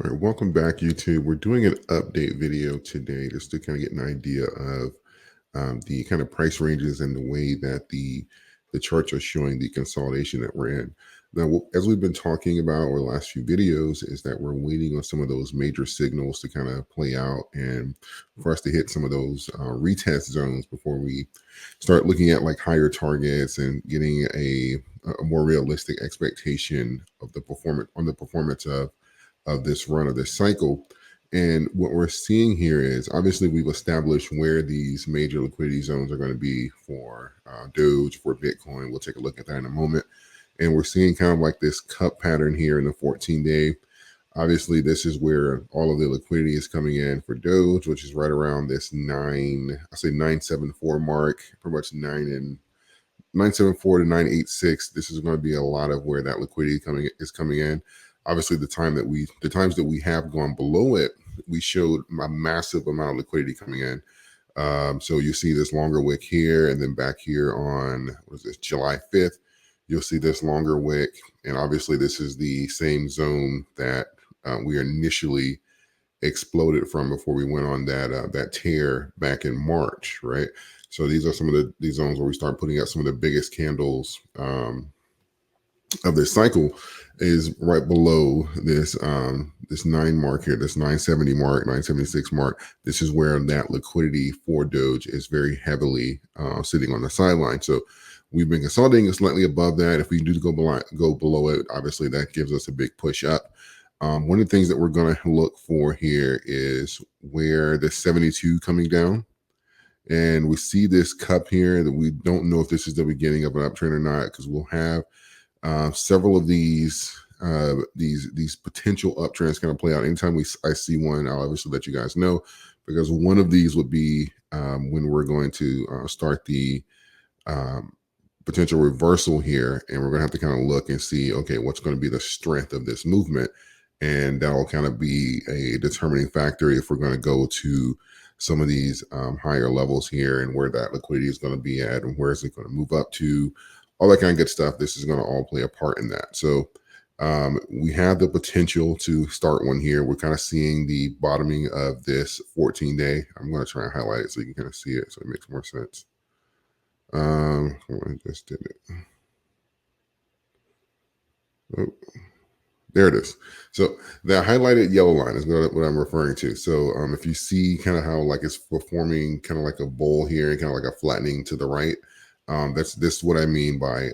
All right, welcome back, YouTube. We're doing an update video today just to kind of get an idea of the kind of price ranges and the way that the charts are showing the consolidation that we're in. Now, as we've been talking about over the last few videos, is that we're waiting on some of those major signals to kind of play out and for us to hit some of those retest zones before we start looking at like higher targets and getting a more realistic expectation of the performance of this run of this cycle. And what we're seeing here is obviously we've established where these major liquidity zones are going to be for Doge, for Bitcoin. We'll take a look at that in a moment. And we're seeing kind of like this cup pattern here in the 14-day. Obviously, this is where all of the liquidity is coming in for Doge, which is right around this 974 mark, pretty much 974 to 986. This is going to be a lot of where that liquidity is coming in. Obviously, the times that we have gone below it, we showed a massive amount of liquidity coming in. So you see this longer wick here, and then back here on July 5th, you'll see this longer wick, and obviously this is the same zone that we initially exploded from before we went on that tear back in March, right? So these are some of these zones where we start putting out some of the biggest candles of this cycle is right below this this 9 mark here, this 970 mark, 976 mark. This is where that liquidity for Doge is very heavily sitting on the sideline. So we've been consolidating slightly above that. If we do go below it, obviously that gives us a big push up. One of the things that we're going to look for here is where the 72 coming down. And we see this cup here that we don't know if this is the beginning of an uptrend or not, because we'll have several of these potential uptrends kind of play out. Anytime I see one, I'll obviously let you guys know, because one of these would be when we're going to start the potential reversal here, and we're going to have to kind of look and see, okay, what's going to be the strength of this movement, and that'll kind of be a determining factor if we're going to go to some of these higher levels here and where that liquidity is going to be at and where is it going to move up to. All that kind of good stuff. This is going to all play a part in that. So we have the potential to start one here. We're kind of seeing the bottoming of this 14-day. I'm going to try and highlight it so you can kind of see it so it makes more sense. I just did it. Oh, there it is. So that highlighted yellow line is what I'm referring to. So if you see kind of how like it's performing kind of like a bowl here and kind of like a flattening to the right, this is what I mean by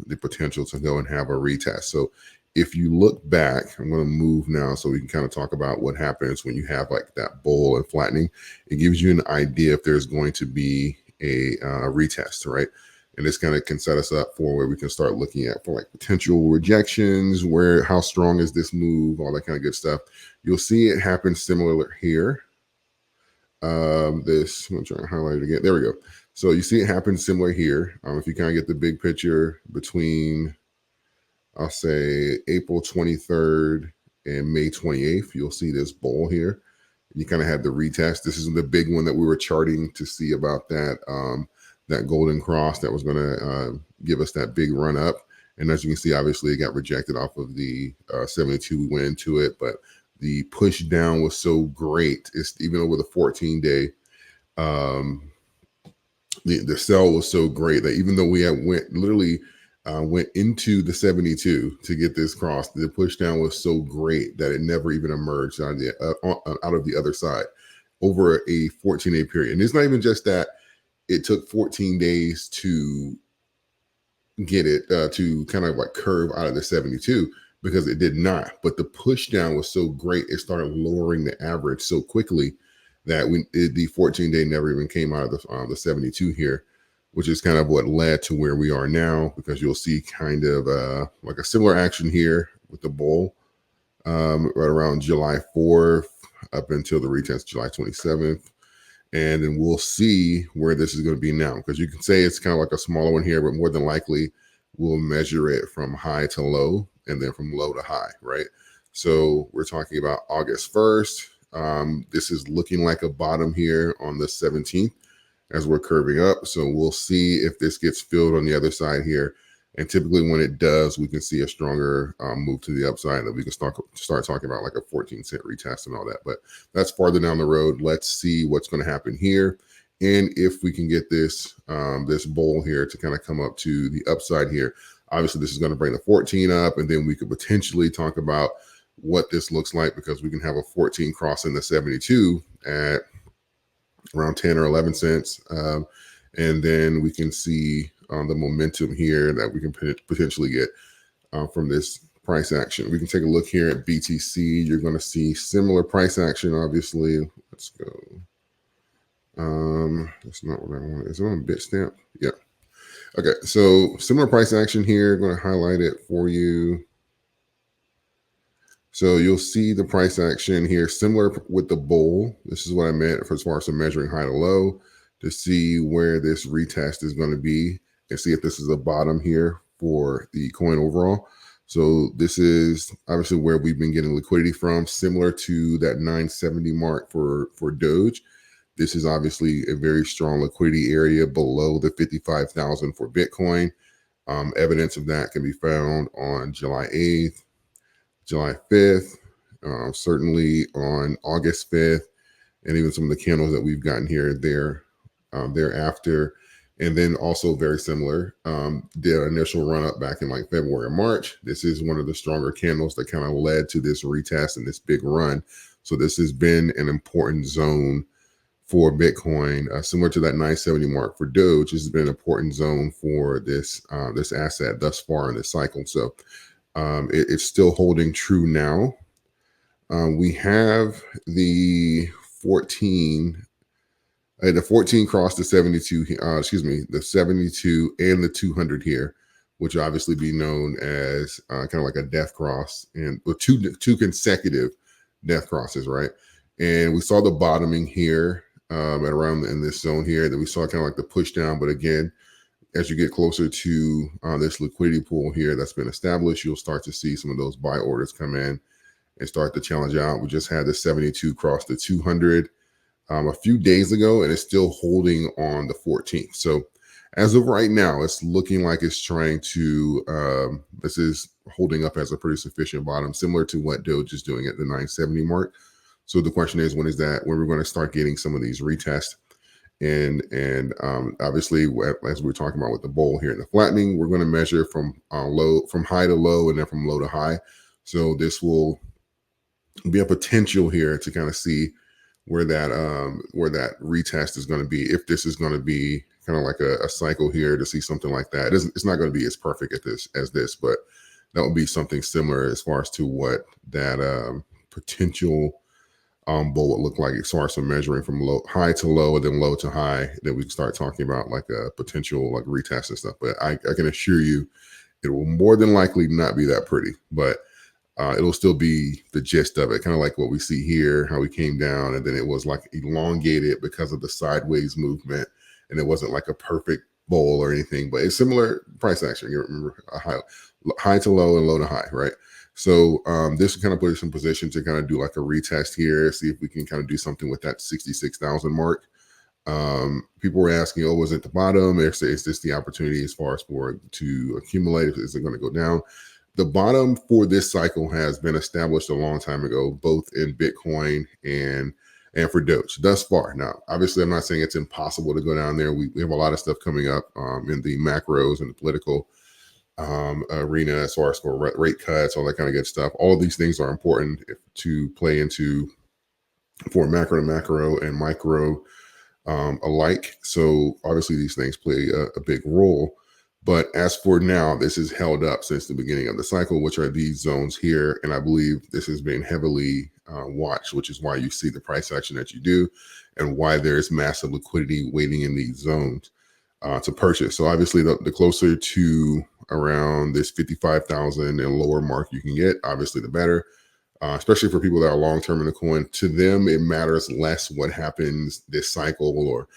the potential to go and have a retest. So if you look back, I'm going to move now so we can kind of talk about what happens when you have like that bowl and flattening. It gives you an idea if there's going to be a retest, right? And this kind of can set us up for where we can start looking at for like potential rejections, how strong is this move, all that kind of good stuff. You'll see it happen similar here. I'm going to try and highlight it again. There we go. So you see it happen similar here. If you kind of get the big picture between, I'll say April 23rd and May 28th, you'll see this bowl here. You kind of had the retest. This is the big one that we were charting to see about that that golden cross that was going to give us that big run up. And as you can see, obviously it got rejected off of the 72. We went into it, but the push down was so great. It's even over the 14-day. The sell was so great that even though we had went into the 72 to get this cross, the push down was so great that it never even emerged out of the other side over a 14-day period. And it's not even just that it took 14 days to get it to kind of like curve out of the 72, because it did not. But the push down was so great, it started lowering the average so quickly that the 14-day never even came out of the 72 here, which is kind of what led to where we are now, because you'll see kind of like a similar action here with the bull right around July 4th up until the retest July 27th. And then we'll see where this is going to be now, because you can say it's kind of like a smaller one here, but more than likely we'll measure it from high to low and then from low to high, right? So we're talking about August 1st. This is looking like a bottom here on the 17th as we're curving up. So we'll see if this gets filled on the other side here. And typically when it does, we can see a stronger move to the upside that we can start talking about like a 14-cent retest and all that. But that's farther down the road. Let's see what's going to happen here. And if we can get this this bull here to kind of come up to the upside here, obviously this is going to bring the 14 up, and then we could potentially talk about what this looks like, because we can have a 14 crossing the 72 at around 10 or 11 cents. And then we can see the momentum here that we can potentially get from this price action. We can take a look here at BTC. You're going to see similar price action, obviously. Let's go. That's not what I want. Is it on Bitstamp? Yeah. Okay, so similar price action here. I'm going to highlight it for you. So you'll see the price action here, similar with the bull. This is what I meant as far as measuring high to low, to see where this retest is going to be and see if this is a bottom here for the coin overall. So this is obviously where we've been getting liquidity from, similar to that 970 mark for Doge. This is obviously a very strong liquidity area below the 55,000 for Bitcoin. Evidence of that can be found on July 8th, July 5th, certainly on August 5th, and even some of the candles that we've gotten here thereafter. And then also very similar, the initial run up back in like February or March. This is one of the stronger candles that kind of led to this retest and this big run. So this has been an important zone for Bitcoin, similar to that 970 mark for Doge. This has been an important zone for this this asset thus far in this cycle. So it's still holding true now. We have the 14. The 14 crossed the 72. The 72 and the 200 here, which will obviously be known as kind of like a death cross, and with two consecutive death crosses, right? And we saw the bottoming here at around in this zone here. That we saw kind of like the push down, but again, as you get closer to this liquidity pool here that's been established, you'll start to see some of those buy orders come in and start to challenge out. We just had the 72 cross the 200 a few days ago, and it's still holding on the 14th. So as of right now, it's looking like it's trying to, this is holding up as a pretty sufficient bottom, similar to what Doge is doing at the 970 mark. So the question is, when we're going to start getting some of these retests? And obviously, as we're talking about with the bull here in the flattening, we're going to measure from high to low, and then from low to high. So this will be a potential here to kind of see where that retest is going to be, if this is going to be kind of like a cycle here, to see something like that. It's not going to be as perfect as this, but that would be something similar as far as to what that potential bull would look like, as far as some measuring from high to low and then low to high. Then we can start talking about like a potential like retest and stuff. But I can assure you, it will more than likely not be that pretty, but it'll still be the gist of it, kind of like what we see here, how we came down and then it was like elongated because of the sideways movement, and it wasn't like a perfect bowl or anything, but it's similar price action. You remember high to low and low to high, right? So this will kind of put us in position to kind of do like a retest here, see if we can kind of do something with that 66,000 mark. People were asking, oh, was it the bottom? Is this the opportunity as far as for it to accumulate? Is it going to go down? The bottom for this cycle has been established a long time ago, both in Bitcoin and for Doge thus far. Now, obviously, I'm not saying it's impossible to go down there. We have a lot of stuff coming up in the macros and the political arena, as far as for rate cuts, all that kind of good stuff. All of these things are important to play into for macro to macro and micro alike. So obviously these things play a big role. But as for now, this is held up since the beginning of the cycle, which are these zones here. And I believe this has been heavily watched, which is why you see the price action that you do and why there's massive liquidity waiting in these zones to purchase. So obviously the closer to around this 55,000 and lower mark you can get, obviously the better, especially for people that are long-term in the coin. To them, it matters less what happens this cycle or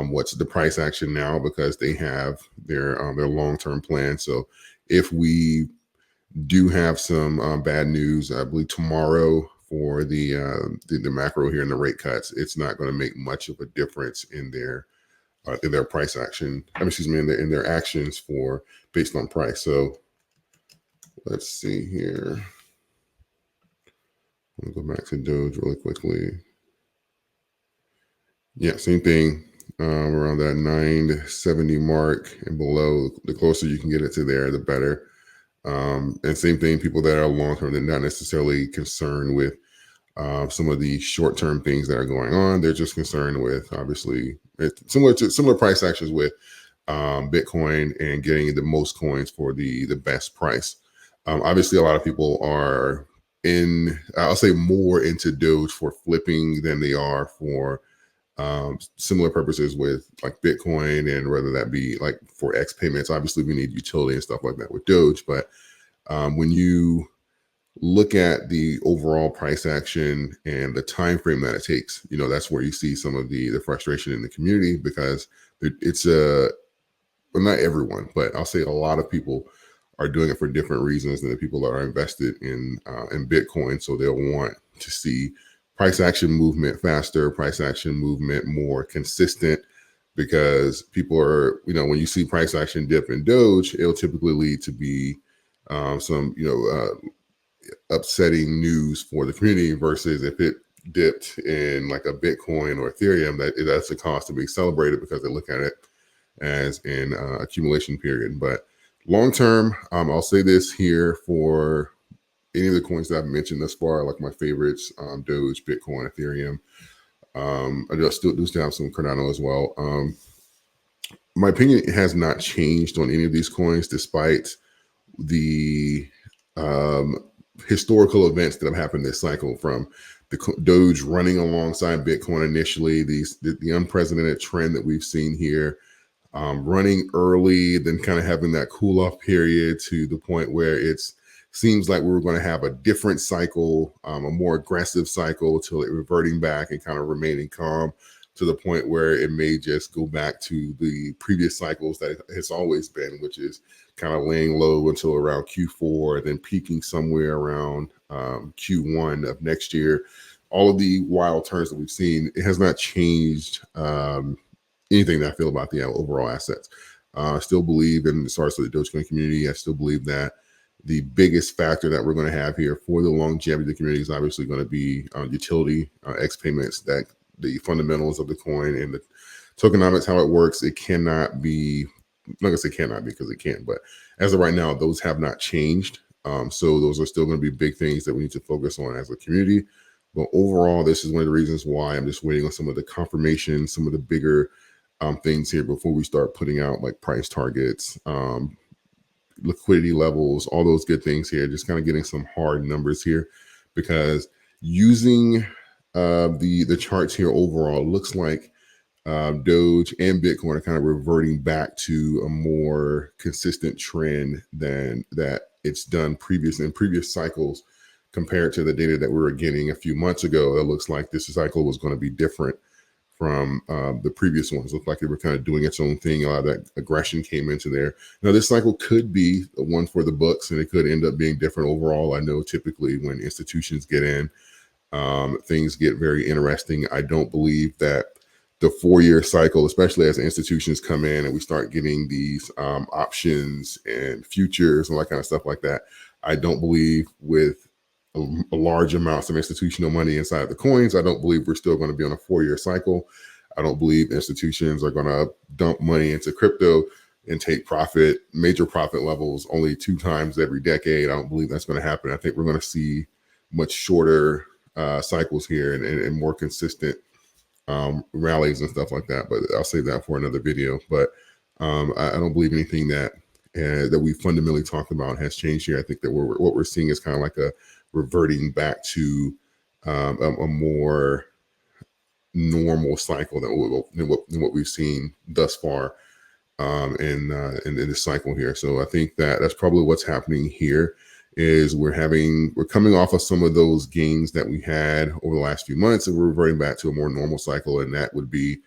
what's the price action now, because they have their long-term plan. So if we do have some bad news, I believe tomorrow for the macro here and the rate cuts, it's not going to make much of a difference in their in their price action. Excuse me, in their actions for based on price. So let's see here. I'll go back to Doge really quickly. Yeah, same thing. Around that 970 mark and below. The closer you can get it to there, the better. And same thing, people that are long term, they're not necessarily concerned with some of the short term things that are going on. They're just concerned with, obviously, similar price actions with Bitcoin and getting the most coins for the best price. Obviously, a lot of people are I'll say more into Doge for flipping than they are for similar purposes with like Bitcoin, and whether that be like for X payments. Obviously, we need utility and stuff like that with Doge, but when you look at the overall price action and the time frame that it takes, that's where you see some of the frustration in the community, because it's well, not everyone, but I'll say a lot of people are doing it for different reasons than the people that are invested in Bitcoin. So they'll want to see price action movement faster, price action movement more consistent, because people are, when you see price action dip in Doge, it'll typically lead to be some, upsetting news for the community, versus if it dipped in like a Bitcoin or Ethereum, that's a cause to be celebrated because they look at it as an accumulation period. But long term, I'll say this here for any of the coins that I've mentioned thus far, like my favorites, Doge, Bitcoin, Ethereum. I still have some Cardano as well. My opinion has not changed on any of these coins, despite the historical events that have happened this cycle, from the Doge running alongside Bitcoin initially, the unprecedented trend that we've seen here, running early, then kind of having that cool off period to the point where it seems like we were going to have a different cycle, a more aggressive cycle, till it reverting back and kind of remaining calm, to the point where it may just go back to the previous cycles that it's always been, which is kind of laying low until around Q4, then peaking somewhere around Q1 of next year. All of the wild turns that we've seen, it has not changed anything that I feel about the overall assets. I still believe, in as far as the Dogecoin community, I still believe that the biggest factor that we're going to have here for the longevity of the community is obviously going to be utility, X payments, that the fundamentals of the coin and the tokenomics, how it works. It cannot be, I'm not gonna say cannot be, because it can't, but as of right now, those have not changed. So those are still going to be big things that we need to focus on as a community. But overall, this is one of the reasons why I'm just waiting on some of the confirmation, some of the bigger things here before we start putting out like price targets, liquidity levels, all those good things here. Just kind of getting some hard numbers here, because using the charts here overall, looks like Doge and Bitcoin are kind of reverting back to a more consistent trend than that it's done in previous cycles, compared to the data that we were getting a few months ago. It looks like this cycle was going to be different from the previous ones. Looked like they were kind of doing its own thing. A lot of that aggression came into there. Now, this cycle could be one for the books, and it could end up being different overall. I know typically when institutions get in, things get very interesting. I don't believe that the 4-year cycle, especially as institutions come in and we start getting these options and futures and all that kind of stuff like that, I don't believe with a large amounts of institutional money inside of the coins, I don't believe we're still going to be on a 4-year cycle. I don't believe institutions are going to dump money into crypto and take profit, major profit levels, only 2 times every decade. I don't believe that's going to happen. I think we're going to see much shorter cycles here and more consistent rallies and stuff like that. But I'll save that for another video. But I don't believe anything that we fundamentally talked about has changed here. I think that what we're seeing is kind of like a reverting back to a more normal cycle than what we've seen thus far in this cycle here. So I think that that's probably what's happening here. Is we're coming off of some of those gains that we had over the last few months, and we're reverting back to a more normal cycle, and that would be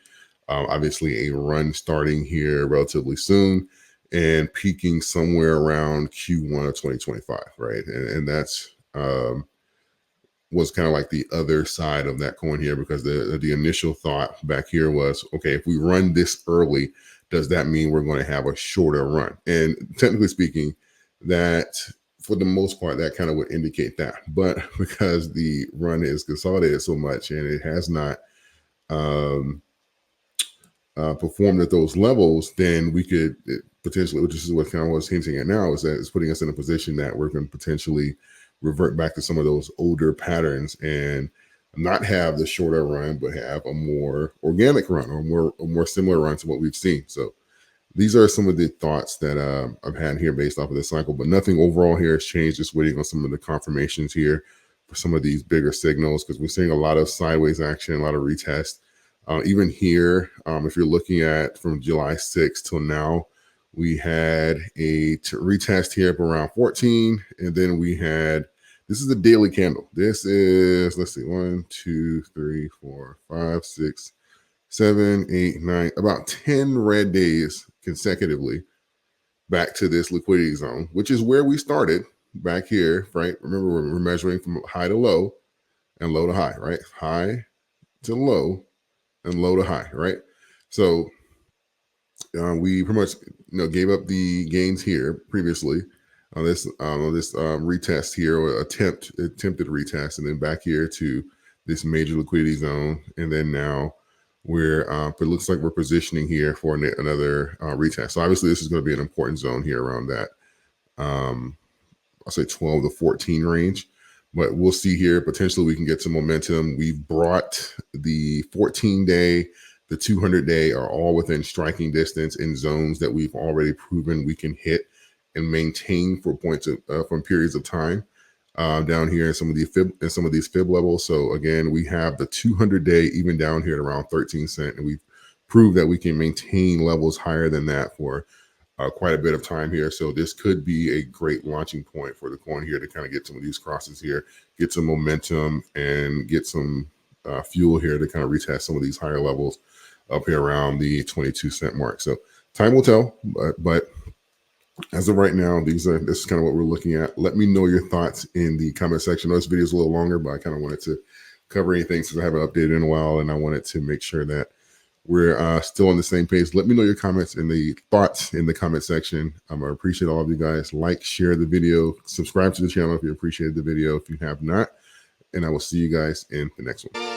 obviously a run starting here relatively soon and peaking somewhere around Q1 of 2025, right? And that's was kind of like the other side of that coin here, because the initial thought back here was, okay, if we run this early, does that mean we're going to have a shorter run? And technically speaking, that for the most part, that kind of would indicate that. But because the run is consolidated so much and it has not um, performed at those levels, then we could potentially, which is what kind of was hinting at now, is that it's putting us in a position that we're going to potentially revert back to some of those older patterns and not have the shorter run, but have a more organic run, or a more similar run to what we've seen. So these are some of the thoughts that I've had here based off of this cycle, but nothing overall here has changed. Just waiting on some of the confirmations here for some of these bigger signals, because we're seeing a lot of sideways action, a lot of retest. Even here, if you're looking at from July 6th till now, we had a retest here up around 14, and then we had, this is the daily candle. This is, let's see, 1, 2, 3, 4, 5, 6, 7, 8, 9, about 10 red days consecutively back to this liquidity zone, which is where we started back here, right? Remember, we're measuring from high to low and low to high, right? High to low and low to high, right? So we pretty much, gave up the gains here previously on this retest here, or attempted retest, and then back here to this major liquidity zone, and then now we're it looks like we're positioning here for another retest. So obviously this is going to be an important zone here around that I'll say 12 to 14 range. But we'll see here. Potentially we can get some momentum. We've brought the 14-day, the 200-day are all within striking distance in zones that we've already proven we can hit and maintain for points of, from periods of time down here in some of these fib levels. So again, we have the 200-day even down here at around 13 cents, and we've proved that we can maintain levels higher than that for quite a bit of time here. So this could be a great launching point for the coin here to kind of get some of these crosses here, get some momentum, and get some fuel here to kind of retest some of these higher levels up here around the 22-cent mark. So time will tell, but as of right now, this is kind of what we're looking at. Let me know your thoughts in the comment section. I know this video is a little longer, but I kind of wanted to cover anything since I haven't updated in a while, and I wanted to make sure that we're still on the same page. Let me know your comments and the thoughts in the comment section. I appreciate all of you guys. Like, share the video, subscribe to the channel if you appreciated the video, if you have not, and I will see you guys in the next one.